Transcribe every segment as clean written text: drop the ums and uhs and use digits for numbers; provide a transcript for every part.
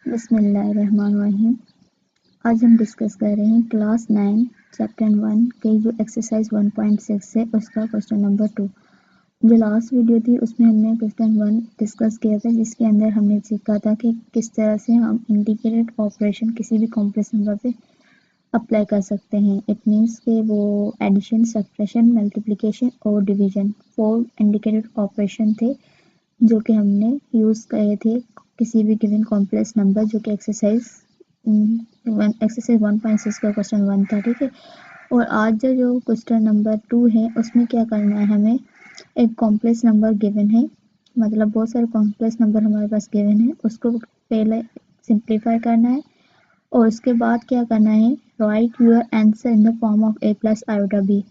बिस्मिल्लाहिर्रहमानिर्रहीम। आज हम डिस्कस कर रहे हैं क्लास 9 चैप्टर 1 के जो एक्सरसाइज 1.6 है उसका क्वेश्चन नंबर 2। जो लास्ट वीडियो थी उसमें हमने क्वेश्चन 1 डिस्कस किया था, जिसके अंदर हमने सीखा था कि किस तरह से हम इंटीग्रेटेड ऑपरेशन किसी भी कॉम्प्लेक्स नंबर पे अप्लाई कर सकते हैं। इट मीन्स कि वो एडिशन, सब्ट्रैक्शन, मल्टीप्लिकेशन और डिवीजन 4 इंडिकेटेड ऑपरेशन थे जो कि हमने यूज़ करे थे किसी भी गिवन कॉम्प्लेक्स नंबर, जो कि एक्सरसाइज 1.6 का क्वेश्चन 1 था। ठीक है, और आज जो क्वेश्चन नंबर 2 है उसमें क्या करना है, हमें एक कॉम्प्लेक्स नंबर गिवन है, मतलब बहुत सारे कॉम्प्लेक्स नंबर हमारे पास गिवन है, उसको पहले सिंप्लीफाई करना है और उसके बाद क्या करना है, right your answer in the form of a plus iota b।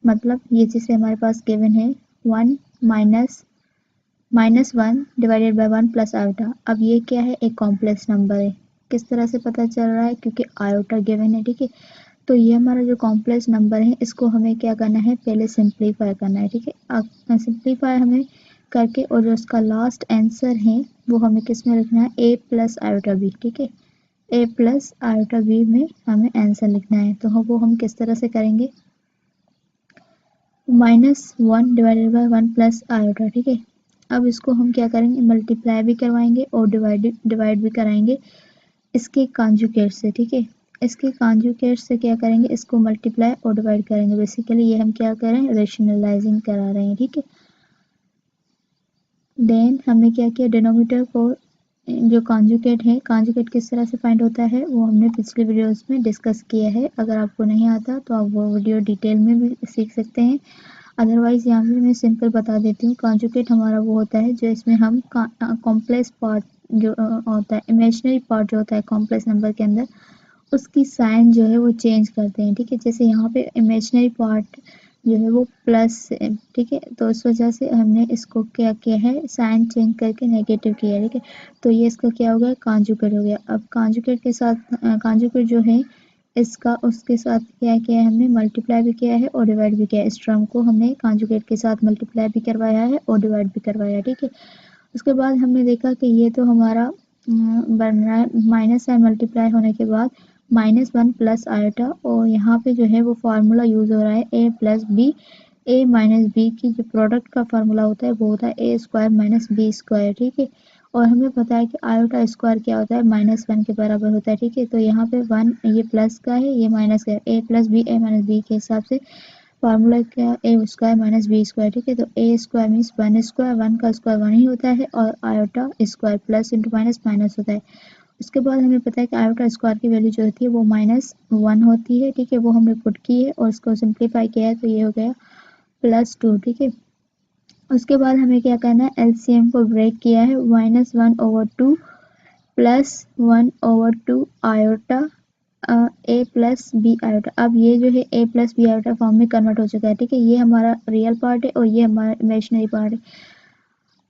मतलब ये चीज़ हमारे पास गिवन है 1 minus 1 divided by 1 plus iota. अब ये क्या है, एक कॉम्प्लेक्स नंबर है। किस तरह से पता चल रहा है, क्योंकि आयोटा गिवन है। ठीक है, तो ये हमारा जो कॉम्प्लेक्स नंबर है इसको हमें क्या करना है, पहले सिंप्लीफाई करना है। ठीक है, सिंप्लीफाई हमें करके और जो उसका लास्ट आंसर है वो हमें किस में लिखना है, a प्लस आयोटा बी। ठीक है, a प्लस आयोटा बी में हमें आंसर लिखना है। तो वो हम किस तरह से करेंगे, -1 डिवाइडेड बाय 1 प्लस आयोटा। ठीक है, अब इसको हम क्या करेंगे, मल्टीप्लाई भी करवाएंगे और डिवाइड भी कराएंगे इसके कॉन्जुगेट से। ठीक है, इसके कॉन्जुगेट से क्या करेंगे, इसको मल्टीप्लाई और डिवाइड करेंगे। बेसिकली ये हम क्या कर रहे हैं, रेशनलाइजिंग करा रहे हैं। ठीक है, देन हमने क्या किया, डिनोमिनेटर को जो कॉन्जुगेट है, कॉन्जुगेट किस तरह से फाइंड होता है वो हमने पिछले वीडियोस में डिस्कस किया है। अगर आपको नहीं आता तो आप वो वीडियो डिटेल में भी सीख सकते हैं। अदरवाइज यहाँ पे मैं सिंपल बता देती हूँ। कॉन्जुगेट हमारा वो होता है जो इसमें हम कॉम्प्लेक्स पार्ट जो होता है, इमेजिनरी पार्ट जो होता है कॉम्प्लेक्स नंबर के अंदर, उसकी साइन जो है वो चेंज करते हैं। ठीक है, जैसे यहाँ पे इमेजिनरी पार्ट जो है वो प्लस है। ठीक है, तो इस वजह से हमने इसको क्या किया है, साइन चेंज करके नेगेटिव किया है। ठीक है, तो ये इसका क्या हो गया, कॉन्जुगेट हो गया। अब कॉन्जुगेट के साथ कॉन्जुगेट जो है इसका उसके साथ क्या किया है, हमने मल्टीप्लाई भी किया है और डिवाइड भी किया है। इस टर्म को हमने कॉन्जुगेट के साथ मल्टीप्लाई भी करवाया है और डिवाइड भी करवाया है। ठीक है, उसके बाद हमने देखा कि ये तो हमारा बन रहा है, माइनस साइन मल्टीप्लाई होने के बाद -1 प्लस आयोटा, और यहाँ पे जो है वो फार्मूला यूज हो रहा है a plus B. a minus B की जो प्रोडक्ट का फार्मूला होता है वो होता है a square minus B square. ठीक है, और हमें पता है कि आयोटा स्क्वायर क्या होता है, -1 के बराबर होता है। ठीक है, तो यहाँ पे 1 ये प्लस का है, ये माइनस का है, a plus B a minus B के हिसाब से फार्मूला क्या, A square minus B square. ठीक है, तो ए स्क्वायर मीन्स 1 स्क्वायर, 1 का स्क्वायर 1 ही होता है, और iota square plus into minus minus होता है। उसके बाद हमें पता है कि आयोटा स्क्वायर की वैल्यू जो होती है वो -1 होती है। ठीक है, वो हमने पुट की है और उसको सिंप्लीफाई किया है, तो ये हो गया +2। ठीक है, उसके बाद हमें क्या करना है, एलसीएम को ब्रेक किया है, -1/2 +1/2 आयोटा ए प्लस बी आयोटा। अब ये जो है ए प्लस बी आयोटा फॉर्म में कन्वर्ट हो चुका है। ठीक है, ये हमारा रियल पार्ट है और ये हमारा इमेजिनरी पार्ट है।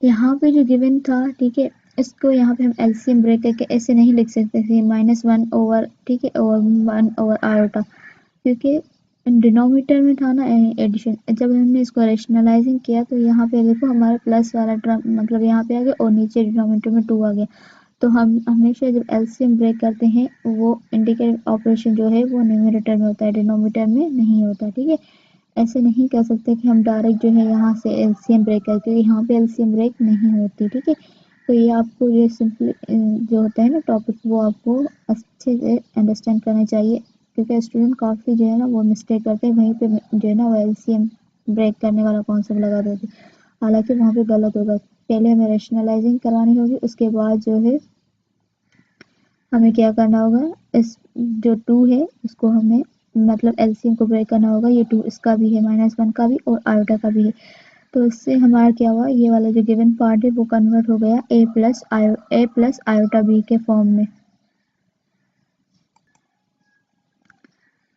यहाँ पे जो गिवन था, ठीक है, इसको यहाँ पे हम एलसीएम ब्रेक करके ऐसे नहीं लिख सकते थे, -1 ओवर, ठीक है, ओवर 1 ओवर आयोटा, क्योंकि डिनोमिनेटर में था ना एडिशन। जब हमने इसको रेशनलाइजिंग किया तो यहाँ पे देखो हमारा प्लस वाला टर्म मतलब यहाँ पे आ गया और नीचे डिनोमिनेटर में 2 आ गया। तो हम हमेशा जब एलसीएम ब्रेक करते हैं वो इंडिकेट ऑपरेशन जो है वो न्यूमरेटर में होता है, डिनोमिनेटर में नहीं होता। ठीक है, ऐसे नहीं कह सकते कि हम डायरेक्ट जो है यहाँ से एलसीएम ब्रेक करके, क्योंकि यहाँ पे एलसीएम ब्रेक नहीं होती। ठीक है, तो ये आपको ये सिंपल जो होता है ना टॉपिक, वो आपको अच्छे से अंडरस्टैंड करना चाहिए, क्योंकि स्टूडेंट काफ़ी जो है ना वो मिस्टेक करते हैं, वहीं पे जो है ना वो एलसीएम ब्रेक करने वाला कॉन्सेप्ट लगा देते हैं, हालांकि वहाँ पे गलत होगा। पहले हमें रेशनलाइजिंग करानी होगी, उसके बाद जो है हमें क्या करना होगा, इस जो 2 है उसको हमें मतलब एलसीएम को ब्रेक करना होगा। ये 2 इसका भी है, -1 का भी और आयोटा का भी है। तो इससे हमारा क्या हुआ, ये वाला जो गिवन पार्ट है वो कन्वर्ट हो गया ए प्लस आयोटा बी के फॉर्म में।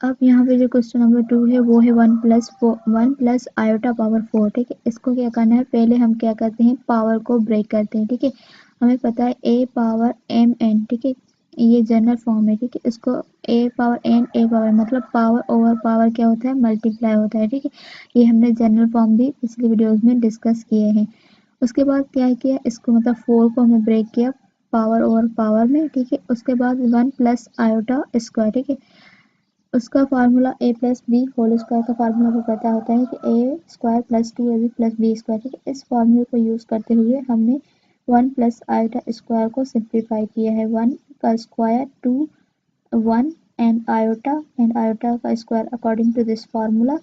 अब यहाँ पे जो क्वेश्चन नंबर 2 है वो है 1 प्लस आयोटा पावर 4। ठीक है, इसको क्या करना है, पहले हम क्या करते हैं, पावर को ब्रेक करते हैं। ठीक है, हमें पता है a पावर m n, ठीक है, ये जनरल फॉर्म है। ठीक है, इसको a power n a power मतलब पावर ओवर पावर क्या होता है, मल्टीप्लाई होता है। ठीक है, ये हमने जनरल फॉर्म भी पिछली वीडियोज में डिस्कस किए हैं। उसके बाद क्या किया, इसको मतलब 4 को हमें ब्रेक किया, पावर ओवर पावर में, ठीक है। उसके बाद 1 प्लस आयोटा स्क्वायर, ठीक है। उसका formula a plus B whole square का फार्मूला को पता होता है कि a square plus 2ab plus B square, ठीक है। इस फार्मूले को यूज करते हुए हमने 1 प्लस आयोटा स्क्वायर को सिंप्लीफाई किया है। 1 का स्क्वायर 2, 1 एंड आयोटा का square according to this formula,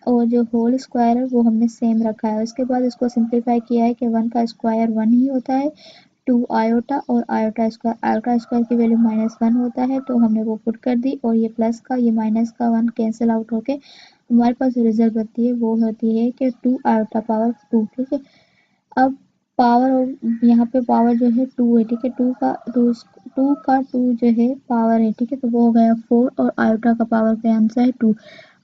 और जो होल स्क्वायर है वो हमने सेम रखा है। उसके बाद इसको सिंप्लीफाई किया है कि 1 का स्क्वायर 1 ही होता है, 2 आयोटा और आयोटा स्क्वायर की वैल्यू -1 होता है, तो हमने वो पुट कर दी, और ये प्लस का ये माइनस का 1 कैंसिल आउट होके हमारे पास जो रिजल्ट बनती है वो होती है कि 2 आयोटा पावर 2, ठीक है। अब पावर, यहाँ पे पावर जो है 2 है, ठीक है। 2 का 2 जो है पावर है, ठीक है। तो वो हो गया 4 और आयोटा का पावर का आंसर है 2।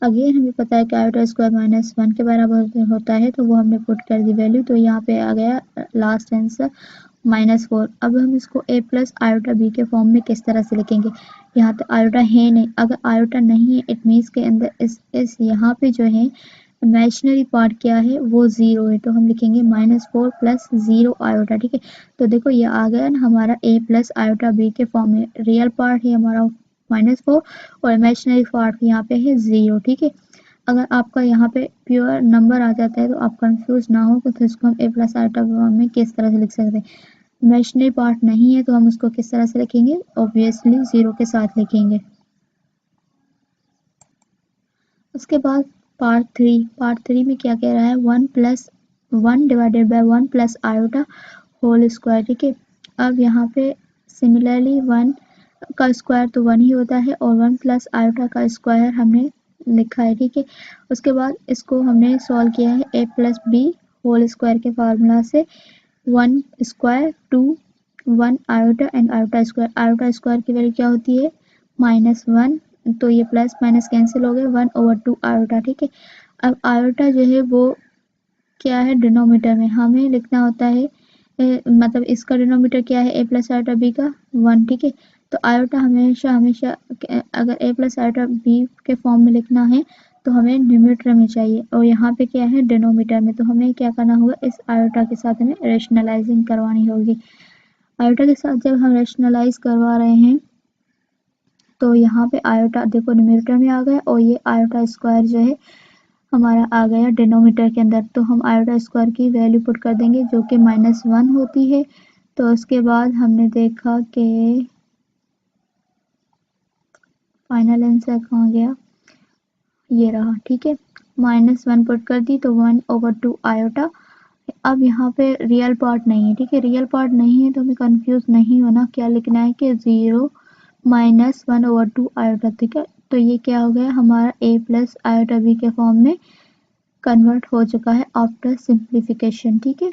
अगेन हमें पता है कि आयोटा स्क्वायर -1 के बराबर होता है, तो वो हमने पुट कर दी वैल्यू, तो यहाँ पे आ गया लास्ट आंसर -4। अब हम इसको a प्लस आयोटा बी के फॉर्म में किस तरह से लिखेंगे। यहाँ तो आयोटा है नहीं, अगर आयोटा नहीं है इट मीन्स के अंदर इस यहाँ पे जो है इमेजिनरी पार्ट क्या है वो 0 है, तो हम लिखेंगे -4 प्लस 0 आयोटा, ठीक है। तो देखो ये आ गया ना हमारा a प्लस आयोटा बी के फॉर्म में। रियल पार्ट है हमारा -4 और इमेजिनरी पार्ट यहाँ पे है 0, ठीक है। अगर आपका यहाँ पे प्योर नंबर आ जाता है तो आप कंफ्यूज ना हो, तो इसको हम a प्लस आयोटा फॉर्म में किस तरह से लिख सकते हैं। इमेजिनरी पार्ट नहीं है तो हम उसको किस तरह से लिखेंगे, ऑब्वियसली 0 के साथ लिखेंगे। उसके बाद पार्ट थ्री में क्या कह रहा है, 1 divided by 1 plus iota whole square, ठीक है। अब यहाँ पे सिमिलरली 1 का स्क्वायर तो 1 ही होता है, और 1 प्लस आयोटा का स्क्वायर हमने लिखा है, ठीक है। उसके बाद इसको हमने सॉल्व किया है a plus B whole square के फार्मूला से। 1 square 2, 1 iota and iota square की वैल्यू क्या होती है -1, तो ये प्लस माइनस कैंसिल हो गए, 1/2 आयोटा, ठीक है। अब आयोटा जो है वो क्या है, डिनोमीटर में हमें लिखना होता है, मतलब इसका डिनोमीटर क्या है a प्लस आयोटा बी का 1, ठीक है। तो आयोटा हमेशा अगर a प्लस आयोटा बी के फॉर्म में लिखना है तो हमें न्यूमरेटर में चाहिए, और यहाँ पे क्या है डिनोमीटर में, तो हमें क्या करना होगा, इस आयोटा के साथ हमें रेशनलाइजिंग करवानी होगी। आयोटा के साथ जब हम रेशनलाइज करवा रहे हैं तो यहाँ पे आयोटा देखो न्यूमरेटर में आ गया, और ये आयोटा स्क्वायर जो है हमारा आ गया डिनोमीटर के अंदर, तो हम आयोटा स्क्वायर की वैल्यू पुट कर देंगे जो कि -1 होती है। तो उसके बाद हमने देखा कि फाइनल आंसर कहाँ गया, ये रहा, ठीक है। -1 पुट कर दी तो 1/2 आयोटा। अब यहाँ पे रियल पार्ट नहीं है, ठीक है। रियल पार्ट नहीं है तो हमें कंफ्यूज नहीं होना, क्या लिखना है कि 0 - 1/2 आयोटा, ठीक है। तो ये क्या हो गया हमारा a प्लस आयोटा बी के फॉर्म में कन्वर्ट हो चुका है आफ्टर सिंप्लीफिकेशन, ठीक है।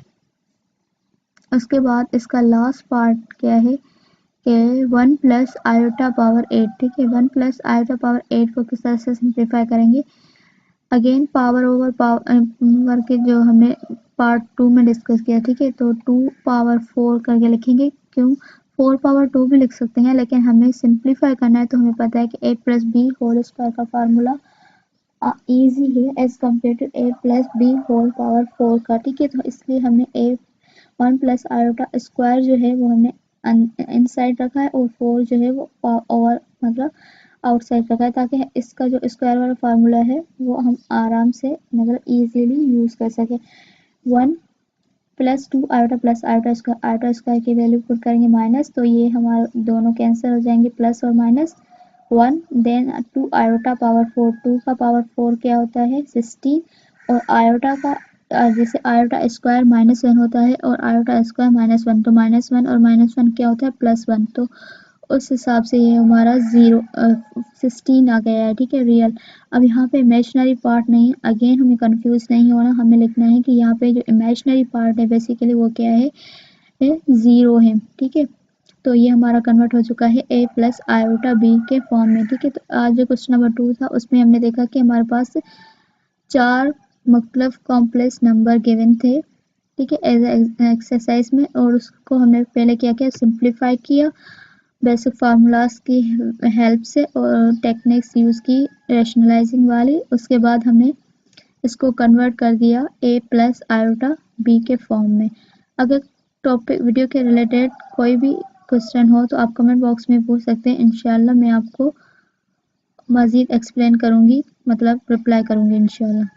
उसके बाद इसका लास्ट पार्ट क्या है कि 1 प्लस आयोटा पावर 8, ठीक है। 1 प्लस आयोटा पावर 8 को किस तरह से सिंप्लीफाई करेंगे, अगेन पावर ओवर पावर के जो हमने पार्ट 2 में डिस्कस किया, ठीक है। तो 2 पावर 4 करके लिखेंगे, क्यों 4 पावर 2 भी लिख सकते हैं, लेकिन हमें सिंप्लीफाई करना है तो हमें पता है कि a plus B whole square का फार्मूला इजी है as compare to a plus B whole power 4 का, ठीक है। तो इसलिए हमने 1 प्लस आयोटा स्क्वायर जो है वो हमने इनसाइड रखा है, और 4 जो है वो ओवर मतलब आउटसाइड रखा है, ताकि इसका जो स्क्वायर वाला फार्मूला है वो हम आराम से मतलब इजीली यूज कर सके। 1 plus 2 iota plus iota square की वैल्यू पुट करेंगे माइनस, तो ये हमारे दोनों कैंसिल हो जाएंगे, प्लस और -1, देन 2 आयोटा पावर 4, 2 का पावर 4 क्या होता है 16, और आयोटा का जैसे आयोटा स्क्वायर -1 होता है और आयोटा स्क्वायर -1, तो -1 और -1 क्या होता है +1, तो उस हिसाब से ये हमारा 16 आ गया है, ठीक है रियल। अब यहाँ पे इमेजिनरी पार्ट नहीं है, अगेन हमें कंफ्यूज नहीं होना, हमें लिखना है कि यहाँ पे जो इमेजिनरी पार्ट है बेसिकली वो क्या है 0 है, ठीक है। तो ये हमारा कन्वर्ट हो चुका है a प्लस आयोटा बी के फॉर्म में, ठीक है। तो आज जो क्वेश्चन नंबर 2 था उसमें हमने देखा कि हमारे पास 4 मुख्तलिफ कॉम्प्लेक्स नंबर गिवन थे, ठीक है, एज एक्सरसाइज में, और उसको हमने पहले क्या किया सिंप्लीफाई किया बेसिक फार्मूलाज की हेल्प से और टेक्निक्स यूज़ की रेशनलाइजिंग वाली। उसके बाद हमने इसको कन्वर्ट कर दिया a प्लस आयोटा बी के फॉर्म में। अगर टॉपिक वीडियो के रिलेटेड कोई भी क्वेश्चन हो तो आप कमेंट बॉक्स में पूछ सकते हैं। इंशाल्लाह मैं आपको मज़ीद एक्सप्लेन करूँगी, मतलब रिप्लाई करूँगी इंशाल्लाह।